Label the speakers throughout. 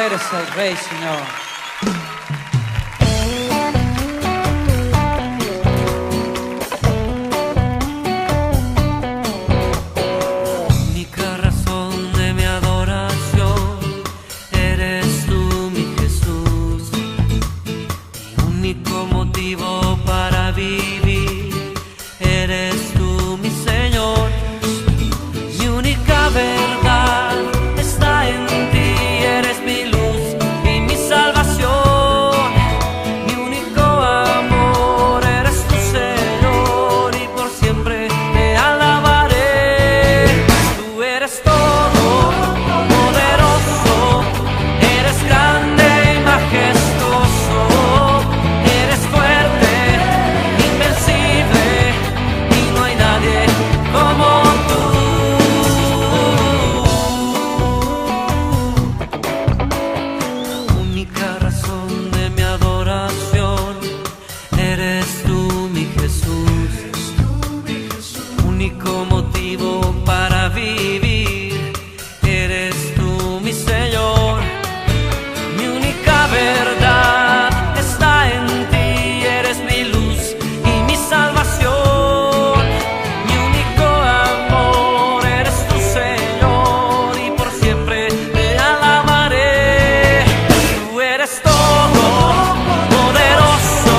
Speaker 1: eres el Rey, Señor.
Speaker 2: Única razón de mi adoración, eres tú, mi Jesús. Mi único motivo para vivir, eres tú, mi Señor. Mi única verdad está en ti, eres mi luz y mi salvación. Mi único amor eres tu Señor, y por siempre te alabaré. Tú eres todo poderoso, eres grande y majestuoso, eres fuerte, invencible, y no hay nadie como tú. Única razón de mi adoración, eres tú, mi Jesús. Único motivo para vivir, eres tú, mi Señor. Mi única verdad está en ti, eres mi luz y mi salvación. Mi único amor eres tu Señor, y por siempre te alabaré. Tú eres todo poderoso,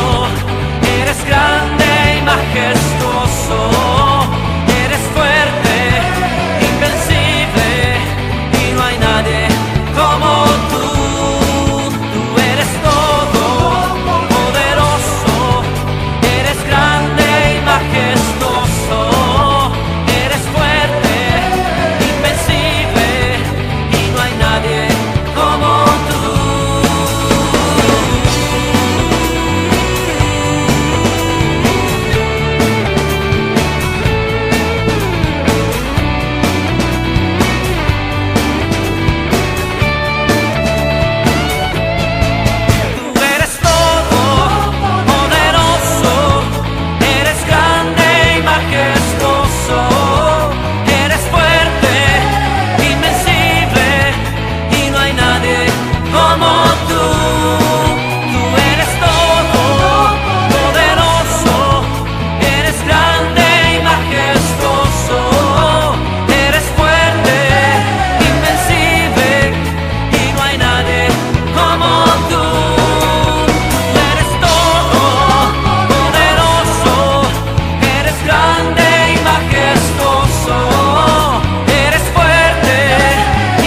Speaker 2: eres grande y majestuoso, eres fuerte, invencible, y no hay nadie como tú. Tú eres todo poderoso, eres grande y majestuoso, eres fuerte, invencible, y no hay nadie como tú. Tú eres todo poderoso, eres grande y majestuoso, eres fuerte, invencible, y no hay nadie como tú. Tú eres todo poderoso, eres grande y majestuoso, eres fuerte, invencible, y no hay nadie como tú. Tú eres todo poderoso, eres grande y majestuoso, eres fuerte,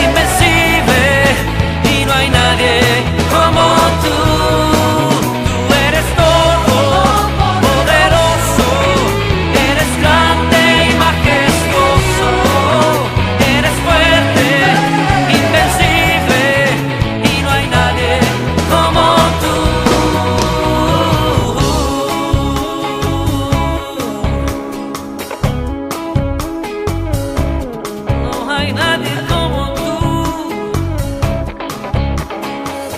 Speaker 2: invencible, y no hay nadie como tú. Tú eres todo poderoso, eres grande y majestuoso, eres fuerte, invencible, y no hay nadie como tú. No hay nadie como tú,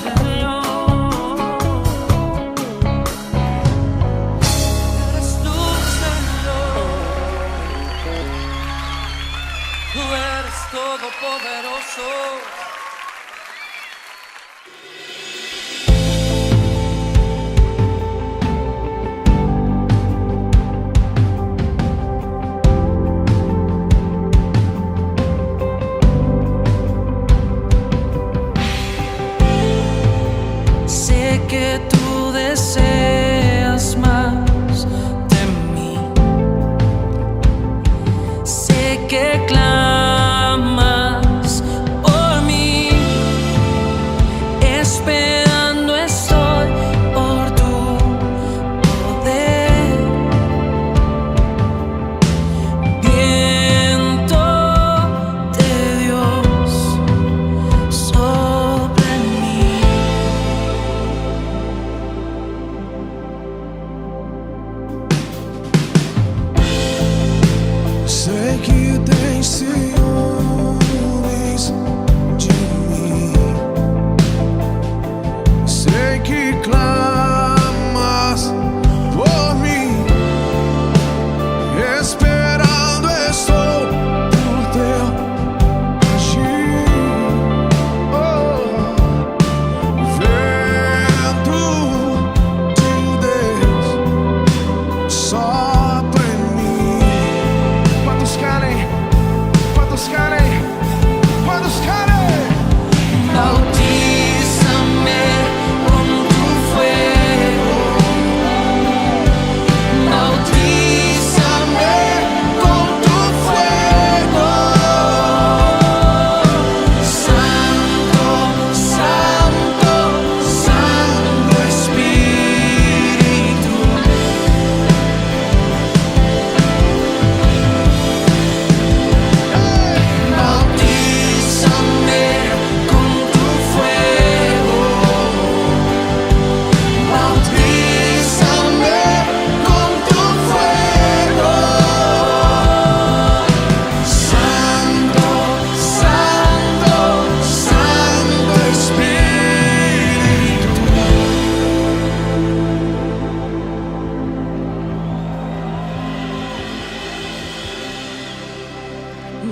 Speaker 2: Señor. Eres tú, Señor. Tú eres todopoderoso. Sé que tú deseas más de mí. Sé que clamas por mí. Esperando estoy por tu poder. Viento de Dios sobre mí.
Speaker 3: Sei que tens ciúmes de mim. Sei que clamas por mim. Esperando estou por teu agir. Oh.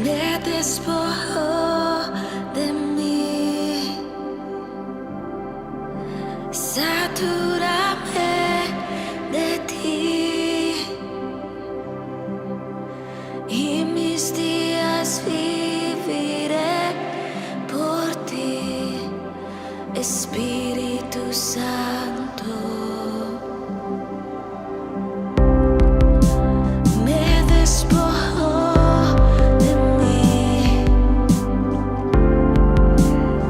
Speaker 1: me despojó de mí. Satúrame de ti y mis días viviré por ti, Espíritu Santo. Me despojó de mí.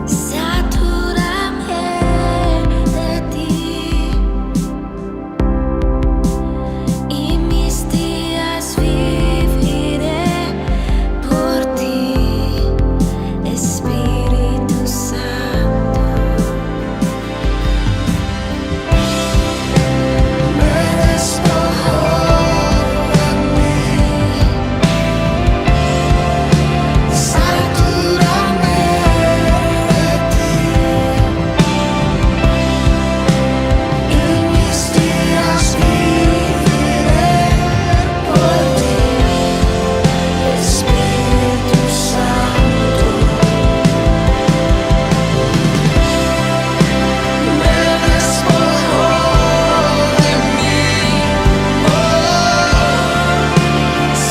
Speaker 1: Satúrame de ti y mis días viviré por ti, Espíritu Santo. Me despojó de mí. Satúrame de ti y mis días viviré por ti, Espíritu Santo. Me despojó de mí.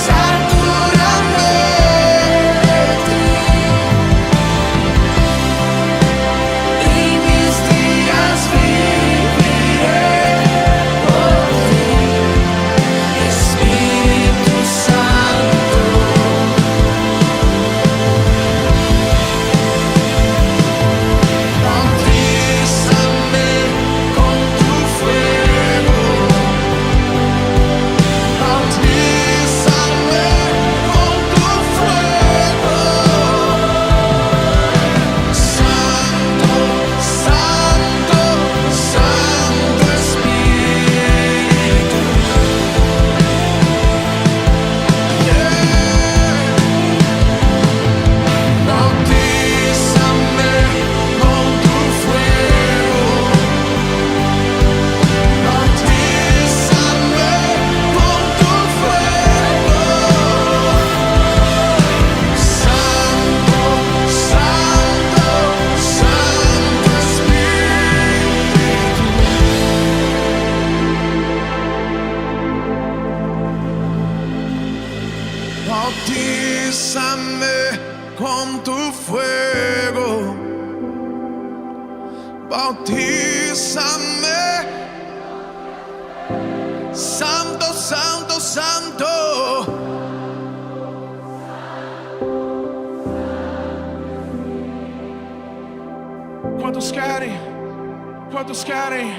Speaker 1: Satúrame de ti y mis días viviré por ti, Espíritu Santo. Bautízame con tu fuego. Bautízame con tu fuego. Santo, Santo, Santo Espíritu. Bautízame con tu fuego. Bautízame con tu fuego. Santo, Santo, Santo Espíritu. Bautízame con tu fuego. Bautízame. Santo, Santo, Santo. ¿Cuántos querem? ¿Cuántos querem?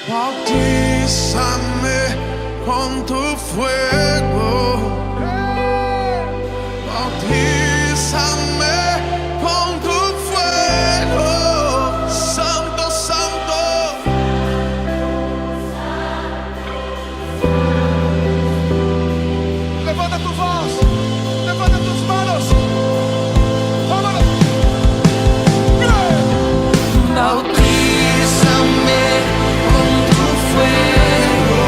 Speaker 1: Bautízame con tu fuego. Bautízame con tu fuego. Santo, Santo. Levanta tu voz. Levanta tus manos. Vámonos. Bautízame con tu fuego.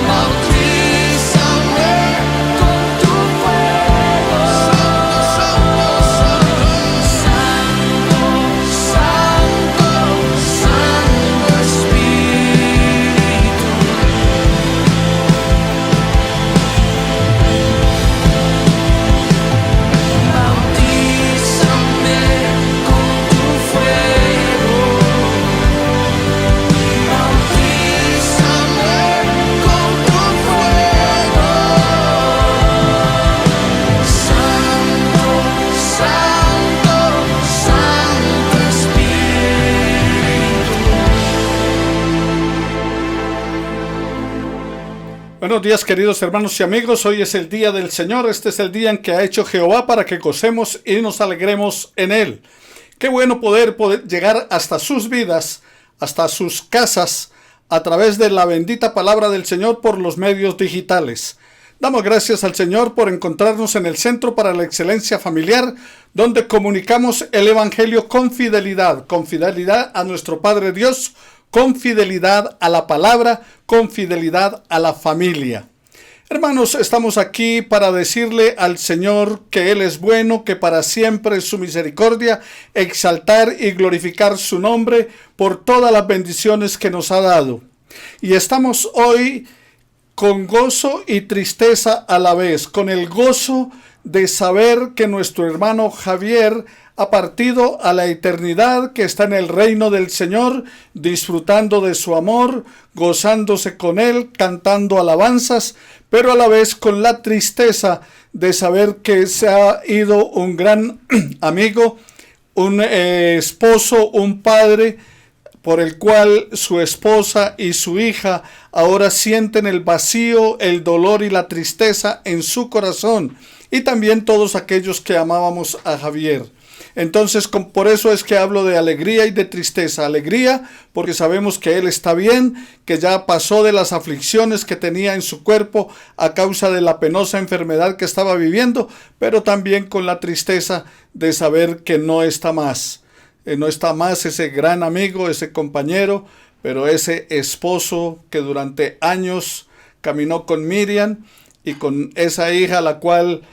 Speaker 1: Bautízame con tu fuego. Santo, Santo, Santo. Santo, Santo Espíritu. Bautízame con tu fuego. Bautízame con tu fuego. Santo, Santo, Santo Espíritu.
Speaker 4: Buenos días, queridos hermanos y amigos. Hoy es el día del Señor. Este es el día en que ha hecho Jehová para que gocemos y nos alegremos en él. Qué bueno poder llegar hasta sus vidas, hasta sus casas, a través de la bendita palabra del Señor por los medios digitales. Damos gracias al Señor por encontrarnos en el Centro para la Excelencia Familiar, donde comunicamos el Evangelio con fidelidad a nuestro Padre Dios, con fidelidad a la palabra, con fidelidad a la familia. Hermanos, estamos aquí para decirle al Señor que Él es bueno, que para siempre es su misericordia, exaltar y glorificar su nombre por todas las bendiciones que nos ha dado. Y estamos hoy con gozo y tristeza a la vez, con el gozo de saber que nuestro hermano Javier ha partido a la eternidad, que está en el reino del Señor, disfrutando de su amor, gozándose con Él, cantando alabanzas, pero a la vez con la tristeza de saber que se ha ido un gran amigo, un esposo, un padre, por el cual su esposa y su hija ahora sienten el vacío, el dolor y la tristeza en su corazón, y también todos aquellos que amábamos a Javier. Entonces, por eso es que hablo de alegría y de tristeza. Alegría porque sabemos que él está bien, que ya pasó de las aflicciones que tenía en su cuerpo a causa de la penosa enfermedad que estaba viviendo, pero también con la tristeza de saber que no está más. No está más ese gran amigo, ese compañero, pero ese esposo que durante años caminó con Miriam y con esa hija la cual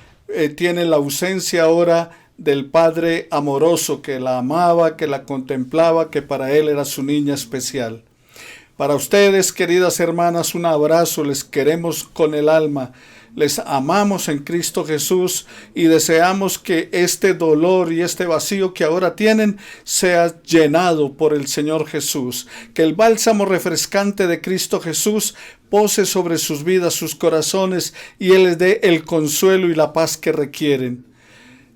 Speaker 4: tiene la ausencia ahora del padre amoroso que la amaba, que la contemplaba, que para él era su niña especial. Para ustedes, queridas hermanas, un abrazo, les queremos con el alma, les amamos en Cristo Jesús y deseamos que este dolor y este vacío que ahora tienen sea llenado por el Señor Jesús, que el bálsamo refrescante de Cristo Jesús pose sobre sus vidas, sus corazones, y Él les dé el consuelo y la paz que requieren.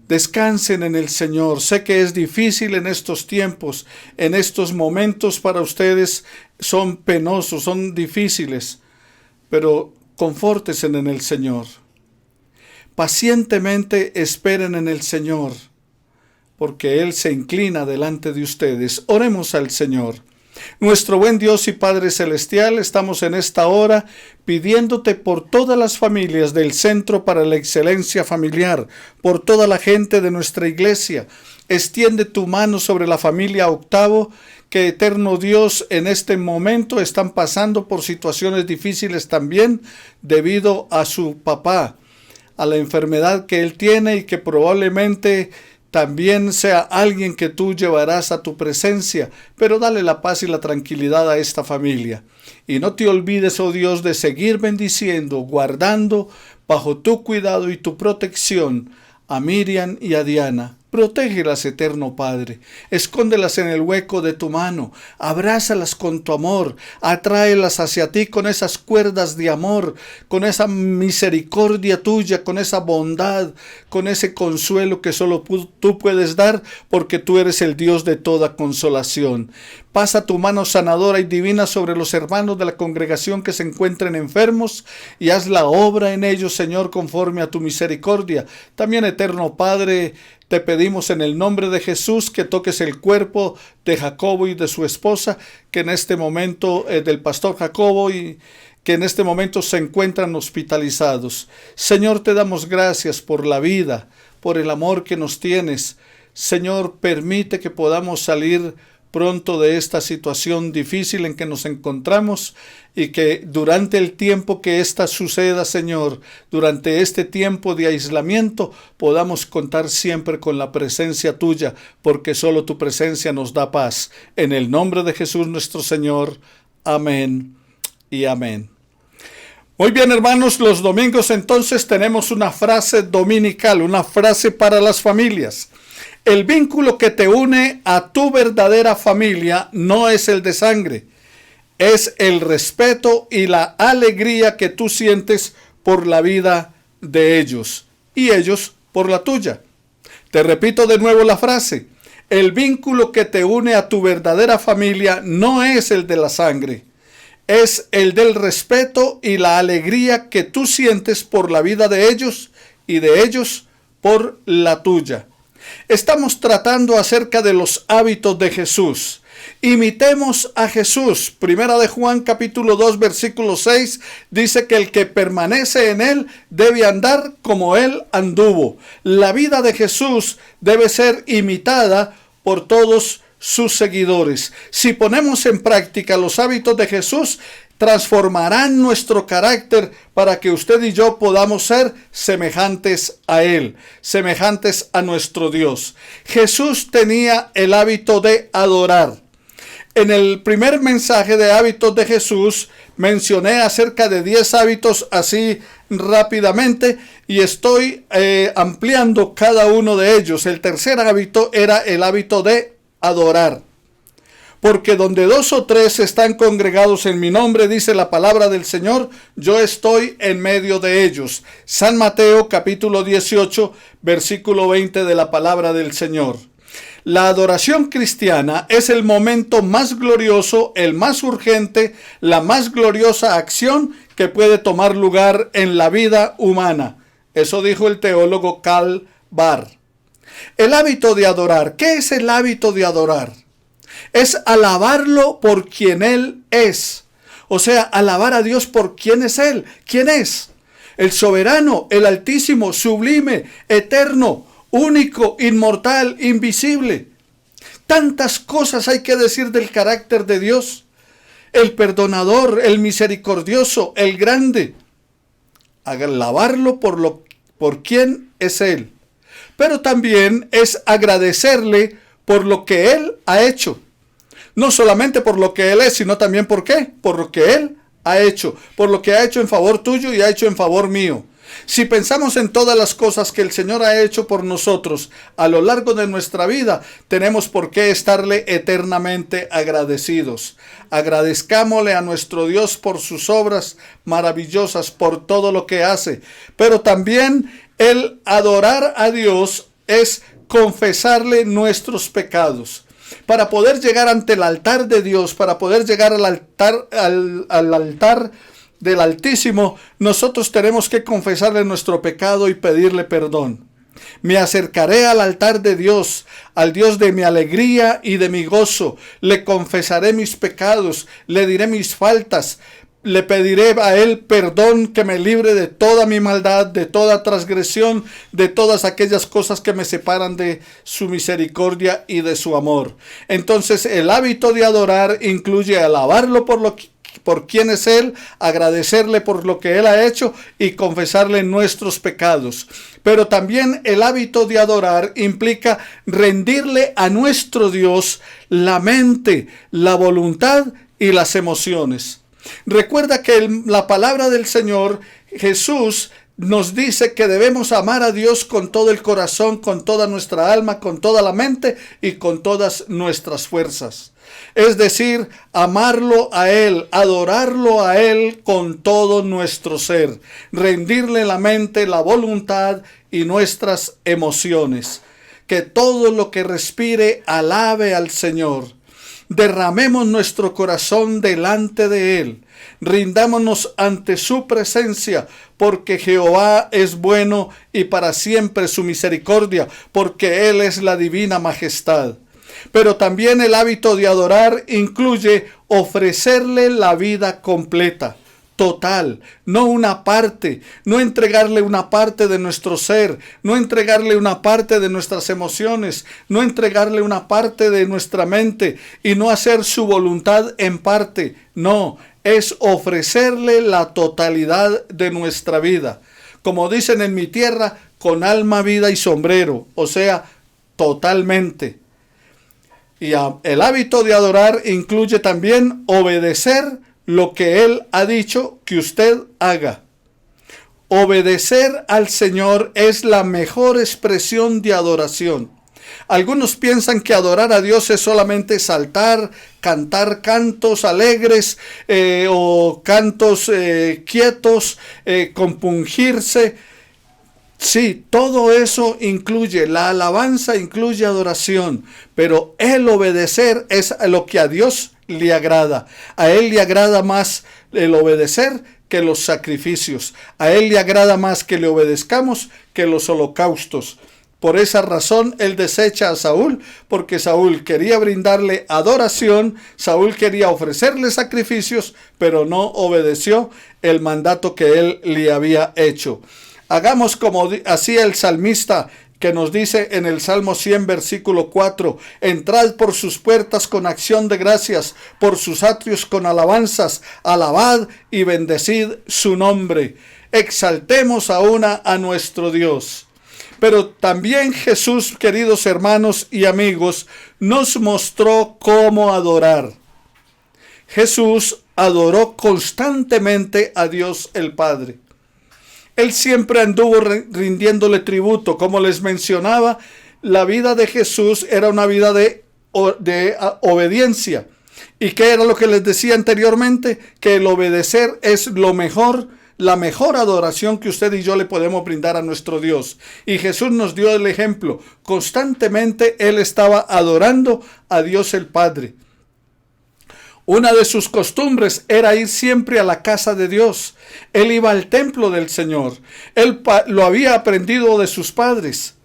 Speaker 4: Descansen en el Señor. Sé que es difícil en estos tiempos, en estos momentos para ustedes son penosos, son difíciles, pero confórtense en el Señor. Pacientemente esperen en el Señor, porque Él se inclina delante de ustedes. Oremos al Señor. Nuestro buen Dios y Padre Celestial, estamos en esta hora pidiéndote por todas las familias del Centro para la Excelencia Familiar, por toda la gente de nuestra iglesia. Extiende tu mano sobre la familia Octavo, que eterno Dios en este momento están pasando por situaciones difíciles también debido a su papá, a la enfermedad que él tiene y que probablemente también sea alguien que tú llevarás a tu presencia, pero dale la paz y la tranquilidad a esta familia. Y no te olvides, oh Dios, de seguir bendiciendo, guardando bajo tu cuidado y tu protección a Miriam y a Diana. Protégelas, eterno Padre. Escóndelas en el hueco de tu mano. Abrázalas con tu amor. Atráelas hacia ti con esas cuerdas de amor, con esa misericordia tuya, con esa bondad, con ese consuelo que solo tú puedes dar, porque tú eres el Dios de toda consolación. Pasa tu mano sanadora y divina sobre los hermanos de la congregación que se encuentren enfermos y haz la obra en ellos, Señor, conforme a tu misericordia. También, eterno Padre, te pedimos en el nombre de Jesús que toques el cuerpo de Jacobo y de su esposa, que en este momento, del pastor Jacobo, y que en este momento se encuentran hospitalizados. Señor, te damos gracias por la vida, por el amor que nos tienes. Señor, permite que podamos salir pronto de esta situación difícil en que nos encontramos y que durante el tiempo que ésta suceda, Señor, durante este tiempo de aislamiento, podamos contar siempre con la presencia tuya, porque solo tu presencia nos da paz. En el nombre de Jesús nuestro Señor. Amén y amén. Muy bien, hermanos, los domingos entonces tenemos una frase dominical, una frase para las familias. El vínculo que te une a tu verdadera familia no es el de sangre, es el respeto y la alegría que tú sientes por la vida de ellos y ellos por la tuya. Te repito de nuevo la frase. El vínculo que te une a tu verdadera familia no es el de la sangre, es el del respeto y la alegría que tú sientes por la vida de ellos y de ellos por la tuya. Estamos tratando acerca de los hábitos de Jesús. Imitemos a Jesús. Primera de Juan capítulo 2 versículo 6 dice que el que permanece en él debe andar como él anduvo. La vida de Jesús debe ser imitada por todos sus seguidores. Si ponemos en práctica los hábitos de Jesús, transformarán nuestro carácter para que usted y yo podamos ser semejantes a Él, semejantes a nuestro Dios. Jesús tenía el hábito de adorar. En el primer mensaje de hábitos de Jesús mencioné acerca de 10 hábitos así rápidamente y estoy ampliando cada uno de ellos. El tercer hábito era el hábito de adorar. Porque donde 2 o 3 están congregados en mi nombre, dice la palabra del Señor, yo estoy en medio de ellos. San Mateo capítulo 18, versículo 20 de la palabra del Señor. La adoración cristiana es el momento más glorioso, el más urgente, la más gloriosa acción que puede tomar lugar en la vida humana. Eso dijo el teólogo Karl Barth. El hábito de adorar. ¿Qué es el hábito de adorar? Es alabarlo por quien Él es. O sea, alabar a Dios por quién es Él. ¿Quién es? El soberano, el altísimo, sublime, eterno, único, inmortal, invisible. Tantas cosas hay que decir del carácter de Dios. El perdonador, el misericordioso, el grande. Alabarlo por quién es Él. Pero también es agradecerle por lo que Él ha hecho. No solamente por lo que Él es, sino también por qué. Por lo que Él ha hecho. Por lo que ha hecho en favor tuyo y ha hecho en favor mío. Si pensamos en todas las cosas que el Señor ha hecho por nosotros a lo largo de nuestra vida, tenemos por qué estarle eternamente agradecidos. Agradezcámosle a nuestro Dios por sus obras maravillosas, por todo lo que hace. Pero también el adorar a Dios es confesarle nuestros pecados. Para poder llegar ante el altar de Dios, para poder llegar al altar del Altísimo, nosotros tenemos que confesarle nuestro pecado y pedirle perdón. Me acercaré al altar de Dios, al Dios de mi alegría y de mi gozo. Le confesaré mis pecados, le diré mis faltas. Le pediré a Él perdón, que me libre de toda mi maldad, de toda transgresión, de todas aquellas cosas que me separan de su misericordia y de su amor. Entonces el hábito de adorar incluye alabarlo por quién es Él, agradecerle por lo que Él ha hecho y confesarle nuestros pecados. Pero también el hábito de adorar implica rendirle a nuestro Dios la mente, la voluntad y las emociones. Recuerda que la palabra del Señor Jesús nos dice que debemos amar a Dios con todo el corazón, con toda nuestra alma, con toda la mente y con todas nuestras fuerzas. Es decir, amarlo a Él, adorarlo a Él con todo nuestro ser, rendirle la mente, la voluntad y nuestras emociones. Que todo lo que respire alabe al Señor. Derramemos nuestro corazón delante de Él. Rindámonos ante su presencia, porque Jehová es bueno y para siempre su misericordia, porque Él es la divina majestad. Pero también el hábito de adorar incluye ofrecerle la vida completa, total, no una parte, no entregarle una parte de nuestro ser, no entregarle una parte de nuestras emociones, no entregarle una parte de nuestra mente y no hacer su voluntad en parte. No, es ofrecerle la totalidad de nuestra vida. Como dicen en mi tierra, con alma, vida y sombrero, o sea, totalmente. Y el hábito de adorar incluye también obedecer lo que Él ha dicho que usted haga. Obedecer al Señor es la mejor expresión de adoración. Algunos piensan que adorar a Dios es solamente saltar, cantar cantos alegres o cantos quietos, compungirse. Sí, todo eso incluye, la alabanza incluye adoración, pero el obedecer es lo que a Dios le agrada. A Él le agrada más el obedecer que los sacrificios. A Él le agrada más que le obedezcamos que los holocaustos. Por esa razón Él desecha a Saúl, porque Saúl quería brindarle adoración, Saúl quería ofrecerle sacrificios, pero no obedeció el mandato que Él le había hecho. Hagamos como hacía el salmista, que nos dice en el Salmo 100, versículo 4, entrad por sus puertas con acción de gracias, por sus atrios con alabanzas, alabad y bendecid su nombre. Exaltemos a nuestro Dios. Pero también Jesús, queridos hermanos y amigos, nos mostró cómo adorar. Jesús adoró constantemente a Dios el Padre. Él siempre anduvo rindiéndole tributo. Como les mencionaba, la vida de Jesús era una vida de obediencia. ¿Y qué era lo que les decía anteriormente? Que el obedecer es lo mejor, la mejor adoración que usted y yo le podemos brindar a nuestro Dios. Y Jesús nos dio el ejemplo. Constantemente Él estaba adorando a Dios el Padre. Una de sus costumbres era ir siempre a la casa de Dios. Él iba al templo del Señor. Él lo había aprendido de sus padres.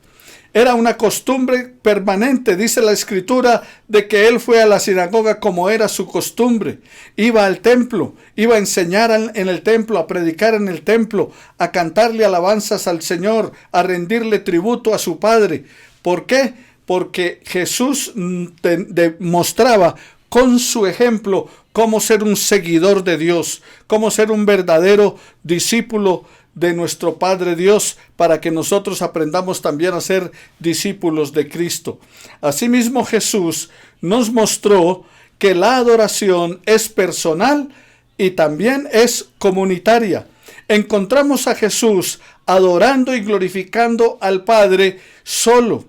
Speaker 4: Era una costumbre permanente, dice la Escritura, de que él fue a la sinagoga como era su costumbre. Iba al templo, iba a enseñar en el templo, a predicar en el templo, a cantarle alabanzas al Señor, a rendirle tributo a su Padre. ¿Por qué? Porque Jesús demostraba con su ejemplo cómo ser un seguidor de Dios, cómo ser un verdadero discípulo de nuestro Padre Dios, para que nosotros aprendamos también a ser discípulos de Cristo. Asimismo, Jesús nos mostró que la adoración es personal y también es comunitaria. Encontramos a Jesús adorando y glorificando al Padre solo.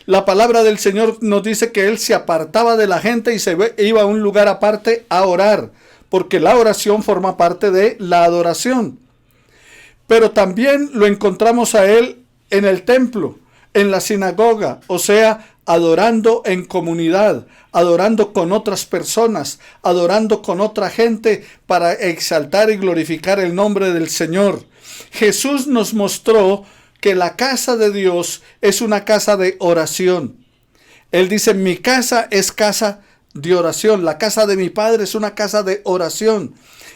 Speaker 4: La palabra del Señor nos dice que Él se apartaba de la gente y se iba a un lugar aparte a orar, porque la oración forma parte de la adoración. Pero también lo encontramos a Él en el templo, en la sinagoga, o sea, adorando en comunidad, adorando con otras personas, adorando con otra gente para exaltar y glorificar el nombre del Señor. Jesús nos mostró que la casa de Dios es una casa de oración. Él dice, mi casa es casa de oración. La casa de mi Padre es una casa de oración.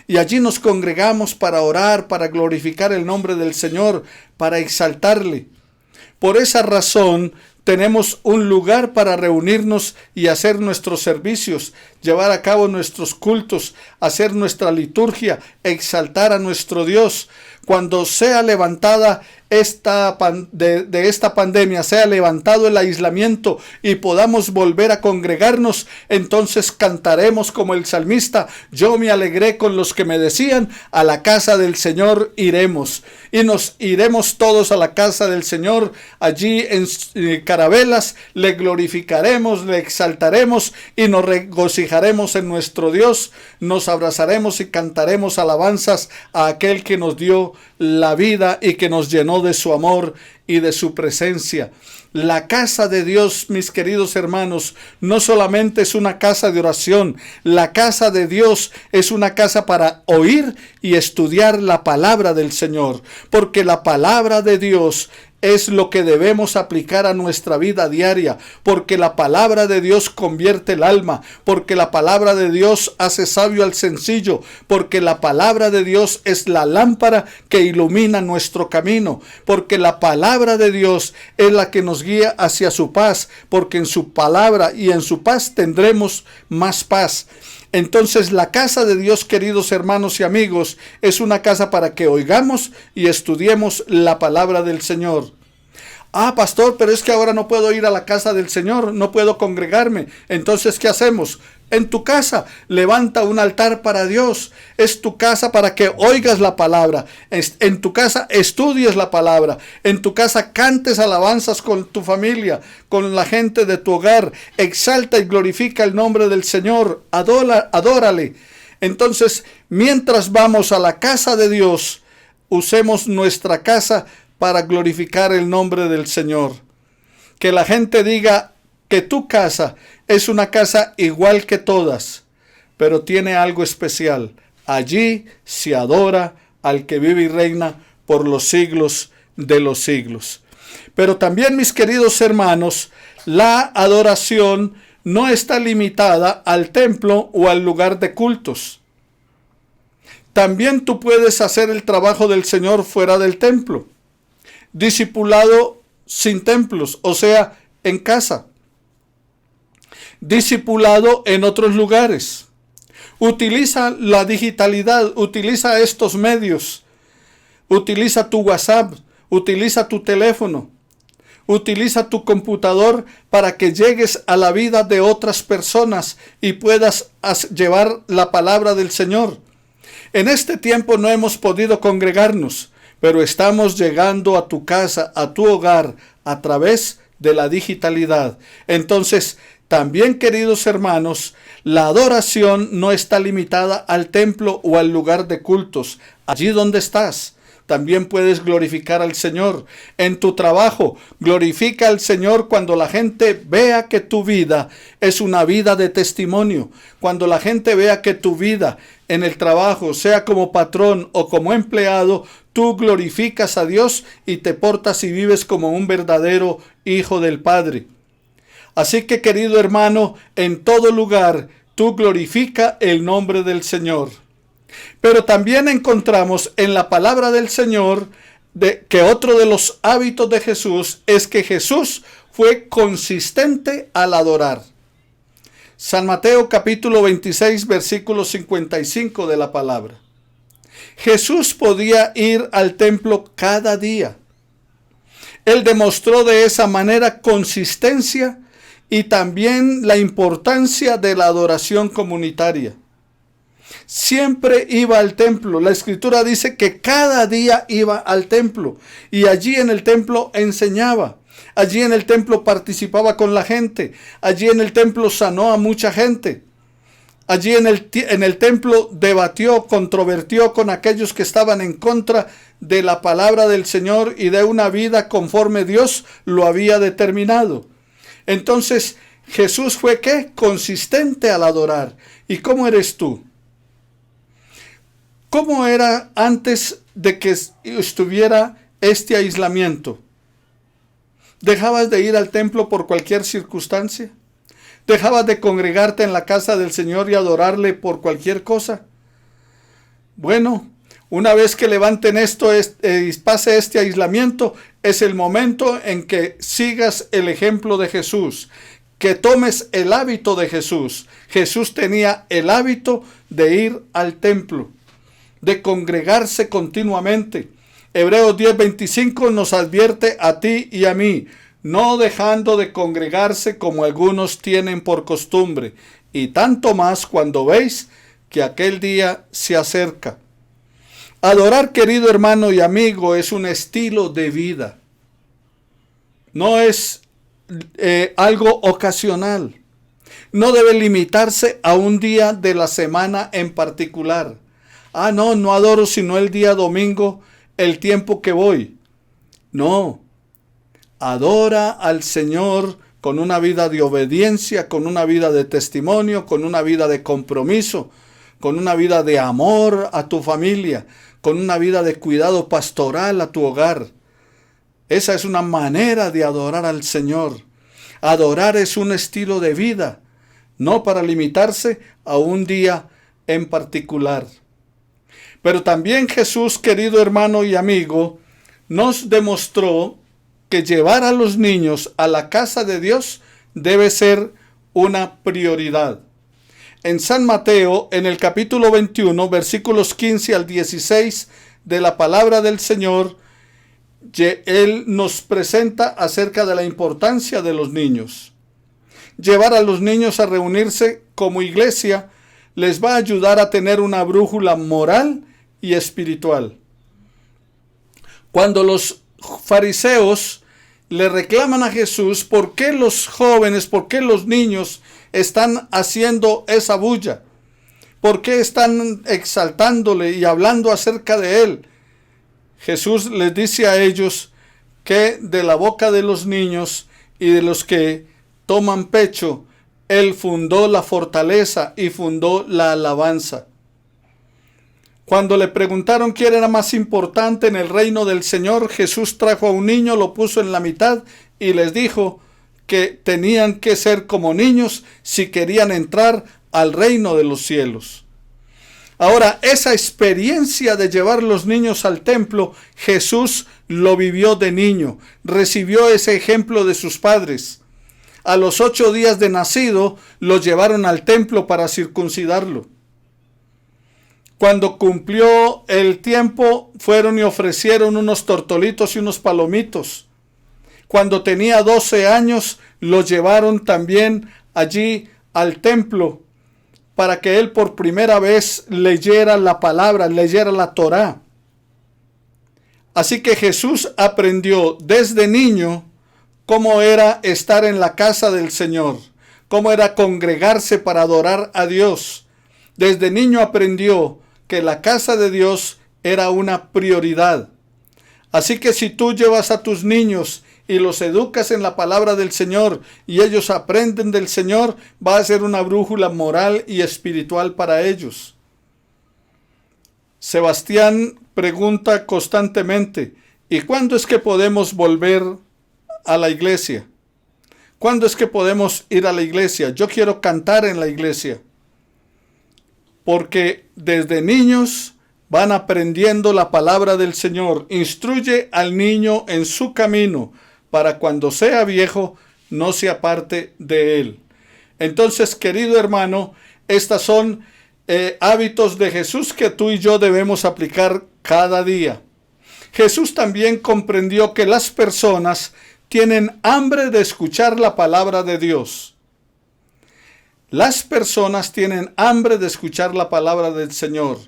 Speaker 4: Y allí nos congregamos para orar, para glorificar el nombre del Señor, para exaltarle. Por esa razón, tenemos un lugar para reunirnos y hacer nuestros servicios, llevar a cabo nuestros cultos, hacer nuestra liturgia, exaltar a nuestro Dios. Cuando sea levantada esta pandemia, sea levantado el aislamiento y podamos volver a congregarnos, entonces cantaremos como el salmista, yo me alegré con los que me decían, a la casa del Señor iremos. Y nos iremos todos a la casa del Señor, allí en carabelas, le glorificaremos, le exaltaremos y nos regocijaremos en nuestro Dios, nos abrazaremos y cantaremos alabanzas a aquel que nos dio la vida y que nos llenó de su amor y de su presencia. La casa de Dios, mis queridos hermanos, no solamente es una casa de oración, la casa de Dios es una casa para oír y estudiar la palabra del Señor, porque la palabra de Dios es lo que debemos aplicar a nuestra vida diaria, porque la palabra de Dios convierte el alma, porque la palabra de Dios hace sabio al sencillo, porque la palabra de Dios es la lámpara que ilumina nuestro camino, porque la palabra de Dios es la que nos guía hacia su paz, porque en su palabra y en su paz tendremos más paz. Entonces la casa de Dios, queridos hermanos y amigos, es una casa para que oigamos y estudiemos la palabra del Señor. Ah, pastor, pero es que ahora no puedo ir a la casa del Señor, no puedo congregarme. Entonces, ¿qué hacemos? En tu casa, levanta un altar para Dios. Es tu casa para que oigas la palabra. En tu casa estudies la palabra. En tu casa cantes alabanzas con tu familia, con la gente de tu hogar. Exalta y glorifica el nombre del Señor. Adórale. Entonces, mientras vamos a la casa de Dios, usemos nuestra casa para glorificar el nombre del Señor. Que la gente diga que tu casa es una casa igual que todas, pero tiene algo especial. Allí se adora al que vive y reina por los siglos de los siglos. Pero también, mis queridos hermanos, la adoración no está limitada al templo o al lugar de cultos. También tú puedes hacer el trabajo del Señor fuera del templo. Discipulado sin templos, o sea, en casa. Discipulado en otros lugares. Utiliza la digitalidad, utiliza estos medios. Utiliza tu WhatsApp, utiliza tu teléfono, utiliza tu computador para que llegues a la vida de otras personas y puedas llevar la palabra del Señor. En este tiempo no hemos podido congregarnos, pero estamos llegando a tu casa, a tu hogar, a través de la digitalidad. Entonces, también, queridos hermanos, la adoración no está limitada al templo o al lugar de cultos. Allí donde estás, también puedes glorificar al Señor. En tu trabajo, glorifica al Señor cuando la gente vea que tu vida es una vida de testimonio. Cuando la gente vea que tu vida en el trabajo, sea como patrón o como empleado, tú glorificas a Dios y te portas y vives como un verdadero hijo del Padre. Así que, querido hermano, en todo lugar, tú glorifica el nombre del Señor. Pero también encontramos en la palabra del Señor que otro de los hábitos de Jesús es que Jesús fue consistente al adorar. San Mateo capítulo 26, versículo 55 de la palabra. Jesús podía ir al templo cada día. Él demostró de esa manera consistencia y también la importancia de la adoración comunitaria. Siempre iba al templo. La Escritura dice que cada día iba al templo y allí en el templo enseñaba. Allí en el templo participaba con la gente. Allí en el templo sanó a mucha gente. Allí en el templo debatió, controvertió con aquellos que estaban en contra de la palabra del Señor y de una vida conforme Dios lo había determinado. Entonces Jesús fue ¿qué? Consistente al adorar. ¿Y cómo eres tú? ¿Cómo era antes de que estuviera este aislamiento? ¿Dejabas de ir al templo por cualquier circunstancia? ¿Dejabas de congregarte en la casa del Señor y adorarle por cualquier cosa? Bueno, una vez que levanten esto y pase este aislamiento, es el momento en que sigas el ejemplo de Jesús, que tomes el hábito de Jesús. Jesús tenía el hábito de ir al templo, de congregarse continuamente. Hebreos 10:25 nos advierte a ti y a mí, no dejando de congregarse como algunos tienen por costumbre, y tanto más cuando veis que aquel día se acerca. Adorar, querido hermano y amigo, es un estilo de vida. No es algo ocasional. No debe limitarse a un día de la semana en particular. No adoro sino el día domingo, el tiempo que voy. No. Adora al Señor con una vida de obediencia, con una vida de testimonio, con una vida de compromiso, con una vida de amor a tu familia, con una vida de cuidado pastoral a tu hogar. Esa es una manera de adorar al Señor. Adorar es un estilo de vida, no para limitarse a un día en particular. Pero también Jesús, querido hermano y amigo, nos demostró que llevar a los niños a la casa de Dios debe ser una prioridad. En San Mateo, en el capítulo 21, versículos 15 al 16 de la palabra del Señor, Él nos presenta acerca de la importancia de los niños. Llevar a los niños a reunirse como iglesia les va a ayudar a tener una brújula moral y espiritual. Cuando los fariseos le reclaman a Jesús por qué los jóvenes, por qué los niños están haciendo esa bulla, por qué están exaltándole y hablando acerca de él, Jesús les dice a ellos que de la boca de los niños y de los que toman pecho, Él fundó la fortaleza y fundó la alabanza. Cuando le preguntaron quién era más importante en el reino del Señor, Jesús trajo a un niño, lo puso en la mitad y les dijo que tenían que ser como niños si querían entrar al reino de los cielos. Ahora, esa experiencia de llevar los niños al templo, Jesús lo vivió de niño, recibió ese ejemplo de sus padres. A los 8 días de nacido, lo llevaron al templo para circuncidarlo. Cuando cumplió el tiempo, fueron y ofrecieron unos tortolitos y unos palomitos. Cuando tenía 12 años, lo llevaron también allí al templo para que él por primera vez leyera la palabra, leyera la Torá. Así que Jesús aprendió desde niño cómo era estar en la casa del Señor, cómo era congregarse para adorar a Dios. Desde niño aprendió que la casa de Dios era una prioridad. Así que si tú llevas a tus niños y los educas en la palabra del Señor y ellos aprenden del Señor, va a ser una brújula moral y espiritual para ellos. Sebastián pregunta constantemente, ¿y cuándo es que podemos volver a la iglesia? ¿Cuándo es que podemos ir a la iglesia? Yo quiero cantar en la iglesia. Porque desde niños van aprendiendo la palabra del Señor. Instruye al niño en su camino, para cuando sea viejo no se aparte de él. Entonces, querido hermano, estas son hábitos de Jesús que tú y yo debemos aplicar cada día. Jesús también comprendió que las personas tienen hambre de escuchar la palabra de Dios. Las personas tienen hambre de escuchar la palabra del Señor.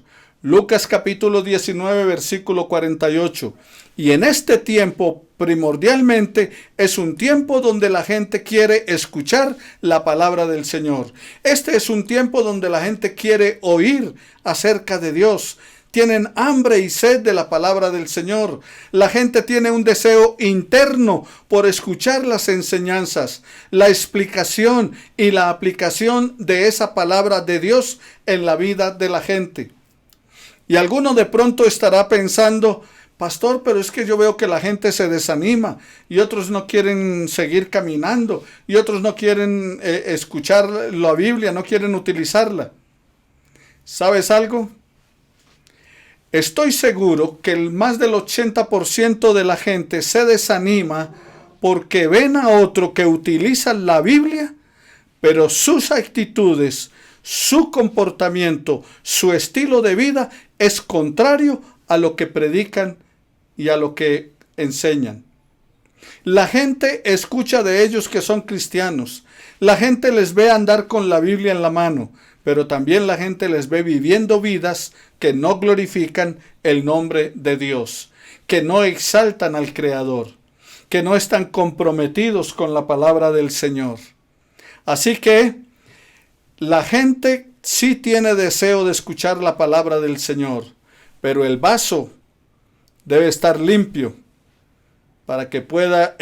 Speaker 4: Lucas capítulo 19, versículo 48. Y en este tiempo, primordialmente, es un tiempo donde la gente quiere escuchar la palabra del Señor. Este es un tiempo donde la gente quiere oír acerca de Dios. Tienen hambre y sed de la palabra del Señor. La gente tiene un deseo interno por escuchar las enseñanzas, la explicación y la aplicación de esa palabra de Dios en la vida de la gente. Y alguno de pronto estará pensando, pastor, pero es que yo veo que la gente se desanima y otros no quieren seguir caminando y otros no quieren escuchar la Biblia, no quieren utilizarla. ¿Sabes algo? Estoy seguro que más del 80% de la gente se desanima porque ven a otro que utiliza la Biblia, pero sus actitudes, su comportamiento, su estilo de vida es contrario a lo que predican y a lo que enseñan. La gente escucha de ellos que son cristianos. La gente les ve andar con la Biblia en la mano, pero también la gente les ve viviendo vidas que no glorifican el nombre de Dios, que no exaltan al Creador, que no están comprometidos con la palabra del Señor. Así que la gente sí tiene deseo de escuchar la palabra del Señor, pero el vaso debe estar limpio para que pueda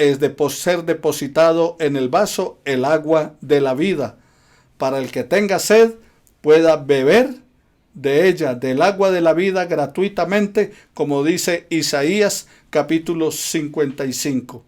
Speaker 4: ser depositado en el vaso el agua de la vida, para el que tenga sed pueda beber de ella, del agua de la vida gratuitamente, como dice Isaías capítulo 55.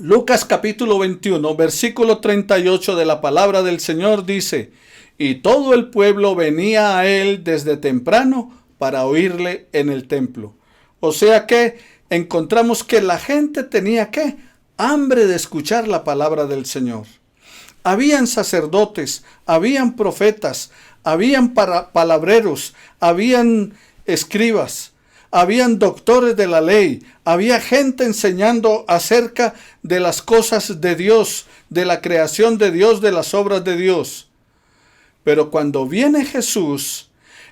Speaker 4: Lucas capítulo 21, versículo 38 de la palabra del Señor dice, y todo el pueblo venía a él desde temprano para oírle en el templo. O sea que encontramos que la gente tenía ¿qué? Hambre de escuchar la palabra del Señor. Habían sacerdotes, habían profetas, habían palabreros, habían escribas, habían doctores de la ley, había gente enseñando acerca de las cosas de Dios, de la creación de Dios, de las obras de Dios. Pero cuando viene Jesús,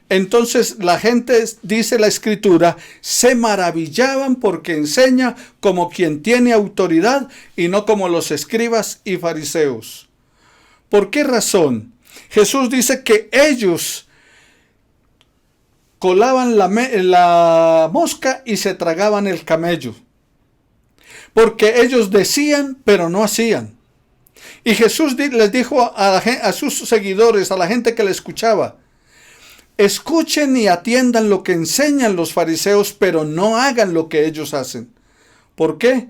Speaker 4: entonces la gente, dice la Escritura, se maravillaban porque enseña como quien tiene autoridad y no como los escribas y fariseos. ¿Por qué razón? Jesús dice que ellos colaban la mosca y se tragaban el camello. Porque ellos decían, pero no hacían. Y Jesús les dijo a sus seguidores, a la gente que le escuchaba, escuchen y atiendan lo que enseñan los fariseos, pero no hagan lo que ellos hacen. ¿Por qué?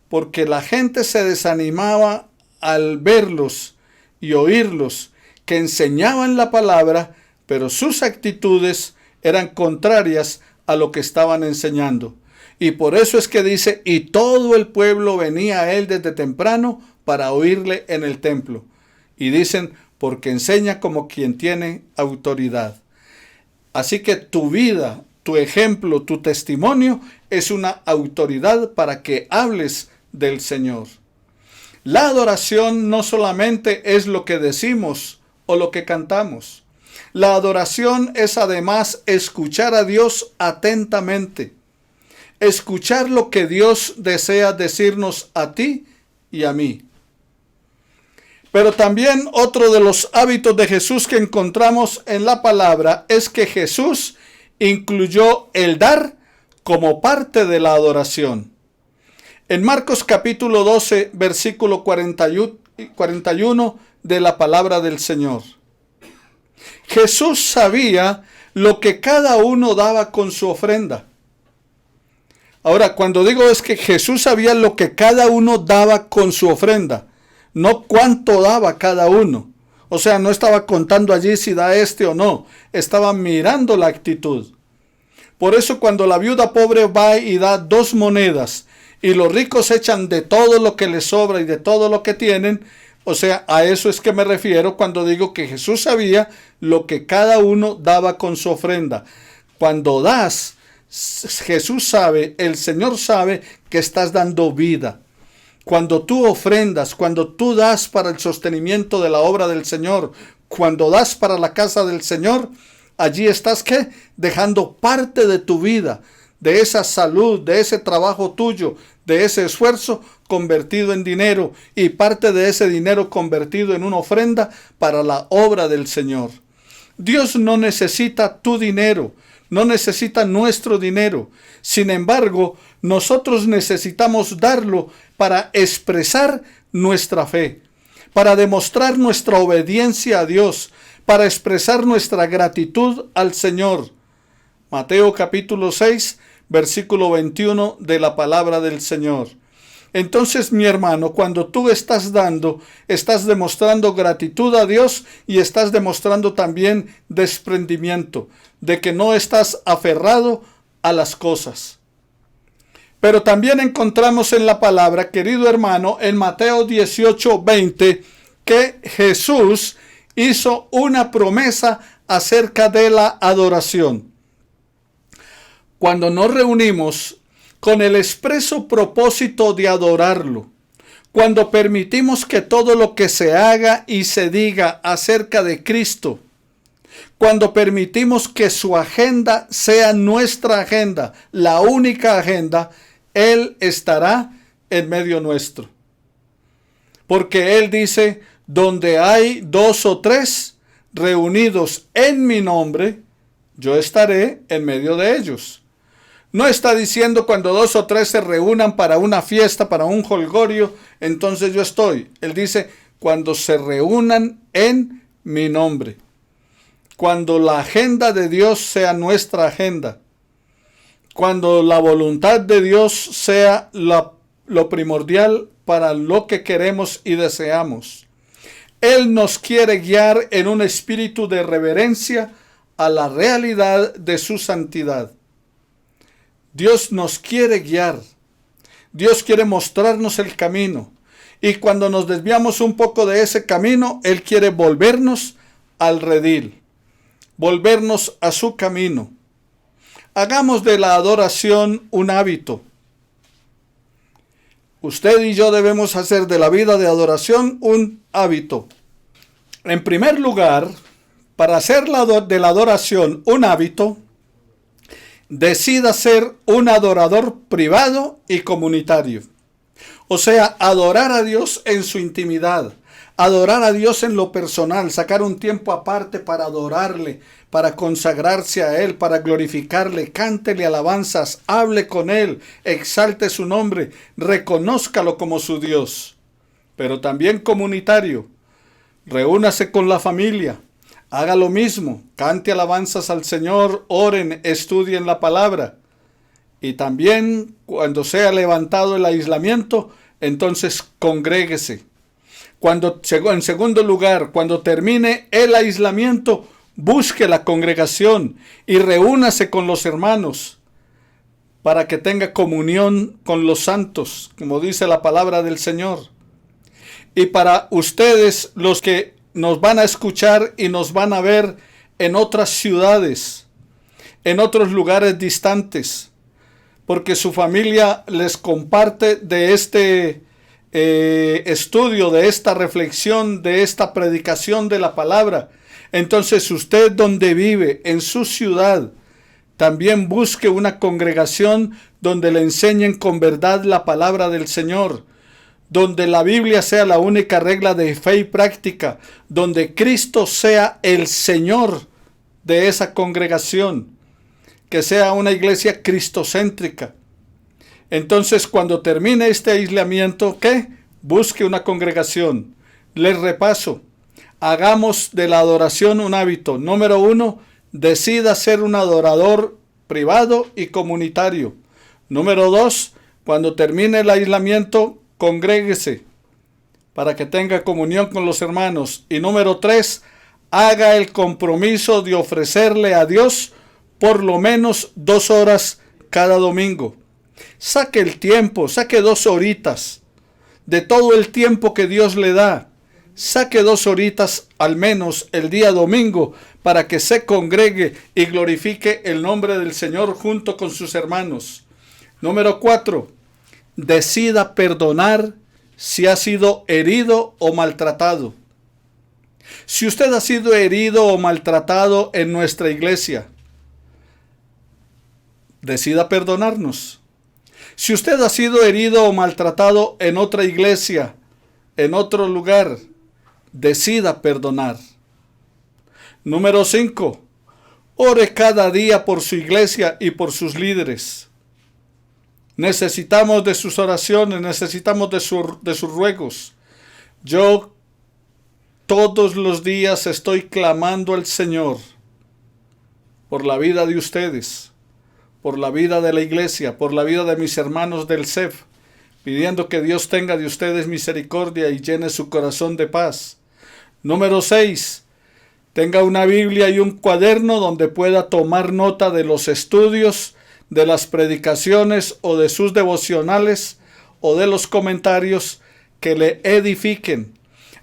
Speaker 4: Porque la gente se desanimaba al verlos y oírlos, que enseñaban la palabra, pero sus actitudes eran contrarias a lo que estaban enseñando. Y por eso es que dice, y todo el pueblo venía a él desde temprano para oírle en el templo. Y dicen, porque enseña como quien tiene autoridad. Así que tu vida, tu ejemplo, tu testimonio es una autoridad para que hables del Señor. La adoración no solamente es lo que decimos o lo que cantamos. La adoración es además escuchar a Dios atentamente. Escuchar lo que Dios desea decirnos a ti y a mí. Pero también otro de los hábitos de Jesús que encontramos en la palabra es que Jesús incluyó el dar como parte de la adoración. En Marcos capítulo 12, versículo 41 de la palabra del Señor. Jesús sabía lo que cada uno daba con su ofrenda. Ahora, cuando digo es que Jesús sabía lo que cada uno daba con su ofrenda, no cuánto daba cada uno. O sea, no estaba contando allí si da este o no, estaba mirando la actitud. Por eso cuando la viuda pobre va y da 2 monedas y los ricos echan de todo lo que les sobra y de todo lo que tienen, o sea, a eso es que me refiero cuando digo que Jesús sabía lo que cada uno daba con su ofrenda. Cuando das, Jesús sabe, el Señor sabe que estás dando vida. Cuando tú ofrendas, cuando tú das para el sostenimiento de la obra del Señor, cuando das para la casa del Señor, allí estás ¿qué? Dejando parte de tu vida, de esa salud, de ese trabajo tuyo, de ese esfuerzo convertido en dinero y parte de ese dinero convertido en una ofrenda para la obra del Señor. Dios no necesita tu dinero, no necesita nuestro dinero. Sin embargo, nosotros necesitamos darlo para expresar nuestra fe, para demostrar nuestra obediencia a Dios, para expresar nuestra gratitud al Señor. Mateo capítulo 6, versículo 21 de la palabra del Señor. Entonces, mi hermano, cuando tú estás dando, estás demostrando gratitud a Dios y estás demostrando también desprendimiento, de que no estás aferrado a las cosas. Pero también encontramos en la palabra, querido hermano, en Mateo 18:20, que Jesús hizo una promesa acerca de la adoración. Cuando nos reunimos con el expreso propósito de adorarlo, cuando permitimos que todo lo que se haga y se diga acerca de Cristo, cuando permitimos que su agenda sea nuestra agenda, la única agenda, Él estará en medio nuestro. Porque Él dice, donde hay 2 o 3 reunidos en mi nombre, yo estaré en medio de ellos. No está diciendo cuando 2 o 3 se reúnan para una fiesta, para un jolgorio, entonces yo estoy. Él dice, cuando se reúnan en mi nombre. Cuando la agenda de Dios sea nuestra agenda. Cuando la voluntad de Dios sea lo primordial para lo que queremos y deseamos. Él nos quiere guiar en un espíritu de reverencia a la realidad de su santidad. Dios nos quiere guiar. Dios quiere mostrarnos el camino. Y cuando nos desviamos un poco de ese camino, Él quiere volvernos al redil. Volvernos a su camino. Hagamos de la adoración un hábito. Usted y yo debemos hacer de la vida de adoración un hábito. En primer lugar, para hacer de la adoración un hábito, decida ser un adorador privado y comunitario. O sea, adorar a Dios en su intimidad, adorar a Dios en lo personal, sacar un tiempo aparte para adorarle, para consagrarse a Él, para glorificarle, cántele alabanzas, hable con Él, exalte su nombre, reconózcalo como su Dios. Pero también comunitario, reúnase con la familia, haga lo mismo, cante alabanzas al Señor, oren, estudien la palabra. Y también cuando sea levantado el aislamiento, entonces congréguese. En segundo lugar, cuando termine el aislamiento, busque la congregación y reúnase con los hermanos para que tenga comunión con los santos, como dice la palabra del Señor. Y para ustedes, los que nos van a escuchar y nos van a ver en otras ciudades, en otros lugares distantes, porque su familia les comparte de este estudio, de esta reflexión, de esta predicación de la palabra. Entonces usted, donde vive, en su ciudad, también busque una congregación donde le enseñen con verdad la palabra del Señor, donde la Biblia sea la única regla de fe y práctica, donde Cristo sea el Señor de esa congregación, que sea una iglesia cristocéntrica. Entonces, cuando termine este aislamiento, ¿qué? Busque una congregación. Les repaso. Hagamos de la adoración un hábito. Número 1, decida ser un adorador privado y comunitario. Número 2, cuando termine el aislamiento, congréguese para que tenga comunión con los hermanos. Y número 3, haga el compromiso de ofrecerle a Dios por lo menos 2 horas cada domingo. Saque el tiempo, saque 2 horitas de todo el tiempo que Dios le da. Saque 2 horitas al menos el día domingo para que se congregue y glorifique el nombre del Señor junto con sus hermanos. Número 4, decida perdonar si ha sido herido o maltratado. Si usted ha sido herido o maltratado en nuestra iglesia, decida perdonarnos. Si usted ha sido herido o maltratado en otra iglesia, en otro lugar, decida perdonar. Número 5, ore cada día por su iglesia y por sus líderes. Necesitamos de sus oraciones, necesitamos de sus ruegos. Yo todos los días estoy clamando al Señor por la vida de ustedes, por la vida de la iglesia, por la vida de mis hermanos del CEF, pidiendo que Dios tenga de ustedes misericordia y llene su corazón de paz. Número 6, tenga una Biblia y un cuaderno donde pueda tomar nota de los estudios, de las predicaciones o de sus devocionales o de los comentarios que le edifiquen.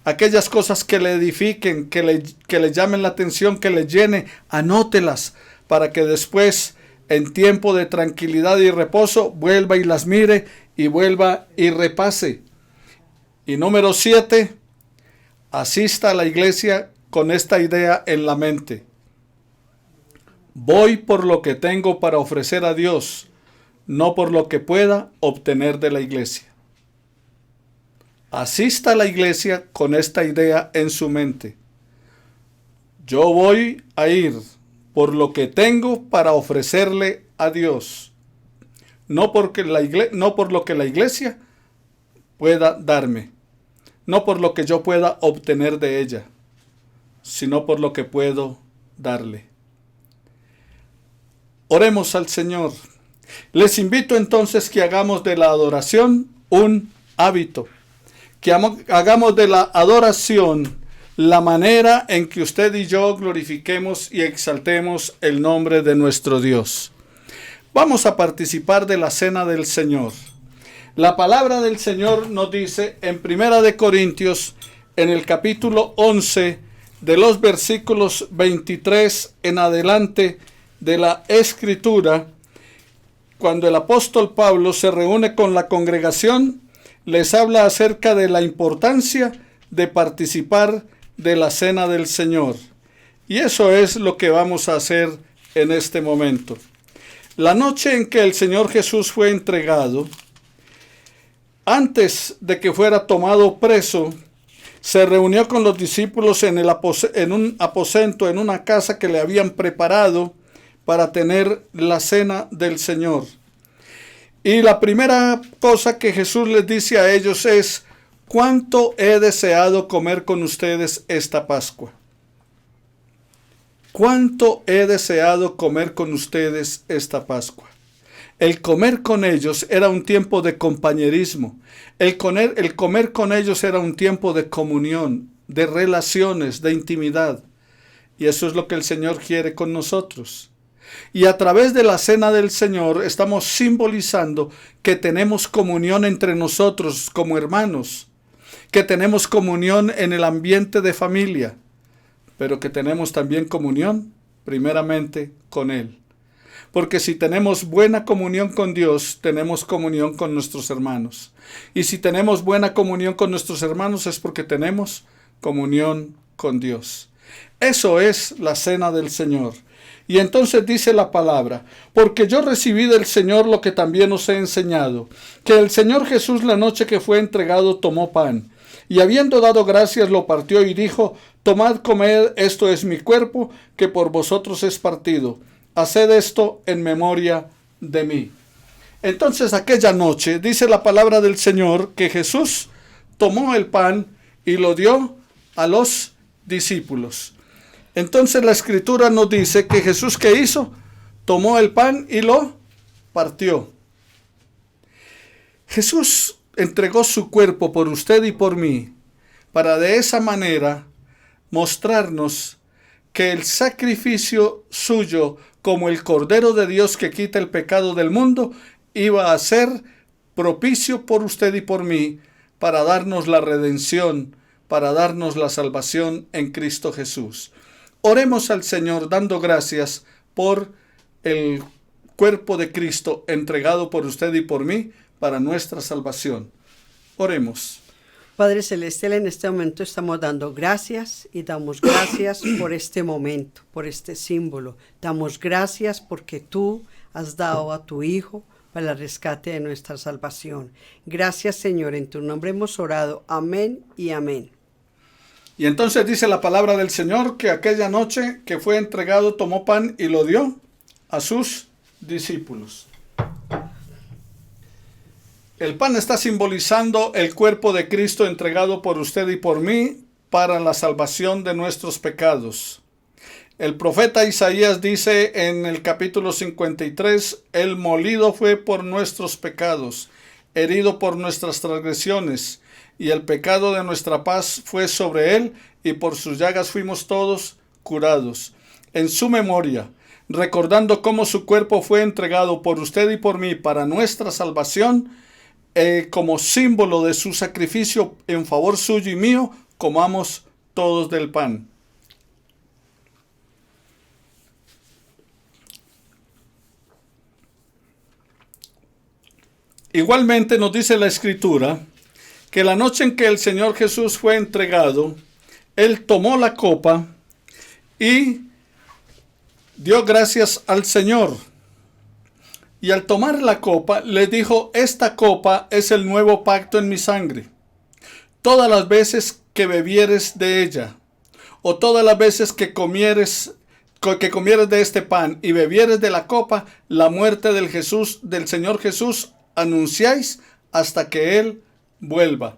Speaker 4: Aquellas cosas que le edifiquen, que le llamen la atención, que le llene, anótelas para que después, en tiempo de tranquilidad y reposo, vuelva y las mire y vuelva y repase. Y número 7, asista a la iglesia con esta idea en la mente. Voy por lo que tengo para ofrecer a Dios, no por lo que pueda obtener de la iglesia. Asista a la iglesia con esta idea en su mente. Yo voy a ir por lo que tengo para ofrecerle a Dios, no por lo que la iglesia pueda darme, no por lo que yo pueda obtener de ella, sino por lo que puedo darle. Oremos al Señor. Les invito entonces que hagamos de la adoración un hábito, que hagamos de la adoración la manera en que usted y yo glorifiquemos y exaltemos el nombre de nuestro Dios. Vamos a participar de la cena del Señor. La palabra del Señor nos dice en 1 Corintios, en el capítulo 11, de los versículos 23 en adelante de la Escritura, cuando el apóstol Pablo se reúne con la congregación, les habla acerca de la importancia de participar de la cena del Señor. Y eso es lo que vamos a hacer en este momento. La noche en que el Señor Jesús fue entregado, antes de que fuera tomado preso, se reunió con los discípulos en un aposento, en una casa que le habían preparado para tener la cena del Señor. Y la primera cosa que Jesús les dice a ellos es: ¿cuánto he deseado comer con ustedes esta Pascua? ¿Cuánto he deseado comer con ustedes esta Pascua? El comer con ellos era un tiempo de compañerismo. El comer con ellos era un tiempo de comunión, de relaciones, de intimidad. Y eso es lo que el Señor quiere con nosotros. Y a través de la cena del Señor estamos simbolizando que tenemos comunión entre nosotros como hermanos, que tenemos comunión en el ambiente de familia, pero que tenemos también comunión primeramente con Él. Porque si tenemos buena comunión con Dios, tenemos comunión con nuestros hermanos. Y si tenemos buena comunión con nuestros hermanos es porque tenemos comunión con Dios. Eso es la cena del Señor. Y entonces dice la palabra: porque yo recibí del Señor lo que también os he enseñado, que el Señor Jesús la noche que fue entregado tomó pan, y habiendo dado gracias lo partió y dijo: tomad, comed, esto es mi cuerpo, que por vosotros es partido. Haced esto en memoria de mí. Entonces aquella noche dice la palabra del Señor que Jesús tomó el pan y lo dio a los discípulos. Entonces la Escritura nos dice que Jesús, ¿qué hizo? Tomó el pan y lo partió. Jesús entregó su cuerpo por usted y por mí, para de esa manera mostrarnos que el sacrificio suyo, como el Cordero de Dios que quita el pecado del mundo, iba a ser propicio por usted y por mí, para darnos la redención, para darnos la salvación en Cristo Jesús. Oremos al Señor dando gracias por el cuerpo de Cristo entregado por usted y por mí para nuestra salvación. Oremos.
Speaker 5: Padre Celestial, en este momento estamos dando gracias y damos gracias por este momento, por este símbolo. Damos gracias porque tú has dado a tu Hijo para el rescate de nuestra salvación. Gracias, Señor, en tu nombre hemos orado. Amén y amén.
Speaker 4: Y entonces dice la palabra del Señor que aquella noche que fue entregado tomó pan y lo dio a sus discípulos. El pan está simbolizando el cuerpo de Cristo entregado por usted y por mí para la salvación de nuestros pecados. El profeta Isaías dice en el capítulo 53, el molido fue por nuestros pecados, herido por nuestras transgresiones, y el pecado de nuestra paz fue sobre él, y por sus llagas fuimos todos curados. En su memoria, recordando cómo su cuerpo fue entregado por usted y por mí para nuestra salvación, como símbolo de su sacrificio en favor suyo y mío, comamos todos del pan. Igualmente nos dice la Escritura que la noche en que el Señor Jesús fue entregado, Él tomó la copa y dio gracias al Señor. Y al tomar la copa, le dijo: esta copa es el nuevo pacto en mi sangre. Todas las veces que bebieres de ella, o todas las veces que comieres de este pan y bebieres de la copa, la muerte del Señor Jesús anunciáis hasta que Él vuelva.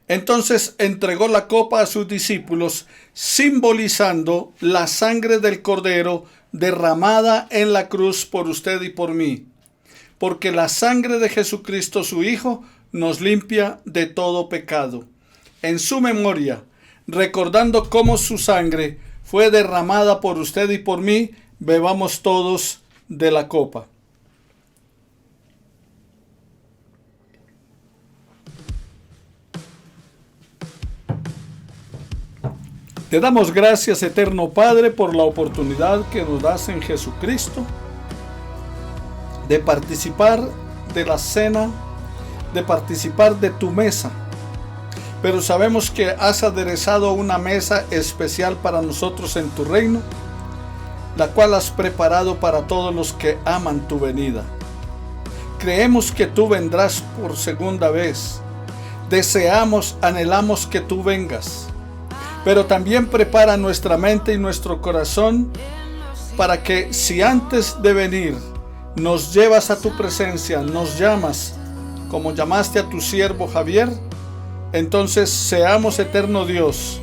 Speaker 4: Entonces entregó la copa a sus discípulos, simbolizando la sangre del Cordero derramada en la cruz por usted y por mí. Porque la sangre de Jesucristo, su Hijo, nos limpia de todo pecado. En su memoria, recordando cómo su sangre fue derramada por usted y por mí, bebamos todos de la copa. Te damos gracias, eterno Padre, por la oportunidad que nos das en Jesucristo de participar de la cena, de participar de tu mesa. Pero sabemos que has aderezado una mesa especial para nosotros en tu reino, la cual has preparado para todos los que aman tu venida. Creemos que tú vendrás por segunda vez. Deseamos, anhelamos que tú vengas. Pero también prepara nuestra mente y nuestro corazón para que si antes de venir nos llevas a tu presencia, nos llamas, como llamaste a tu siervo Javier, entonces seamos, eterno Dios,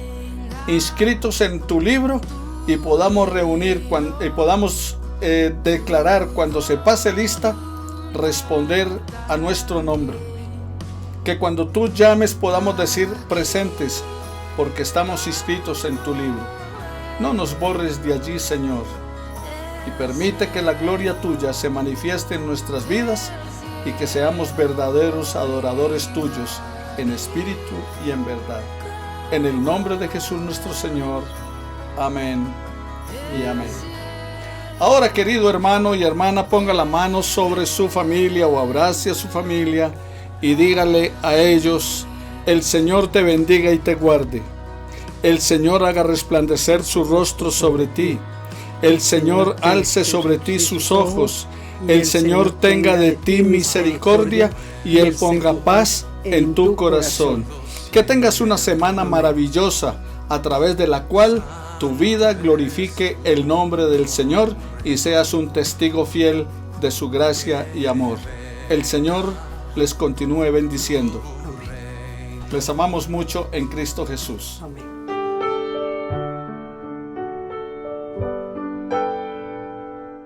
Speaker 4: inscritos en tu libro y podamos reunir y podamos declarar cuando se pase lista, responder a nuestro nombre. Que cuando tú llames podamos decir presentes, porque estamos inscritos en tu libro. No nos borres de allí, Señor, y permite que la gloria tuya se manifieste en nuestras vidas y que seamos verdaderos adoradores tuyos en espíritu y en verdad. En el nombre de Jesús nuestro Señor. Amén y amén. Ahora, querido hermano y hermana, ponga la mano sobre su familia o abrace a su familia y dígale a ellos: el Señor te bendiga y te guarde. El Señor haga resplandecer su rostro sobre ti. El Señor alce sobre ti sus ojos. El Señor tenga de ti misericordia y Él ponga paz en tu corazón. Que tengas una semana maravillosa a través de la cual tu vida glorifique el nombre del Señor y seas un testigo fiel de su gracia y amor. El Señor les continúe bendiciendo. Les amamos mucho en Cristo Jesús.
Speaker 5: Amén.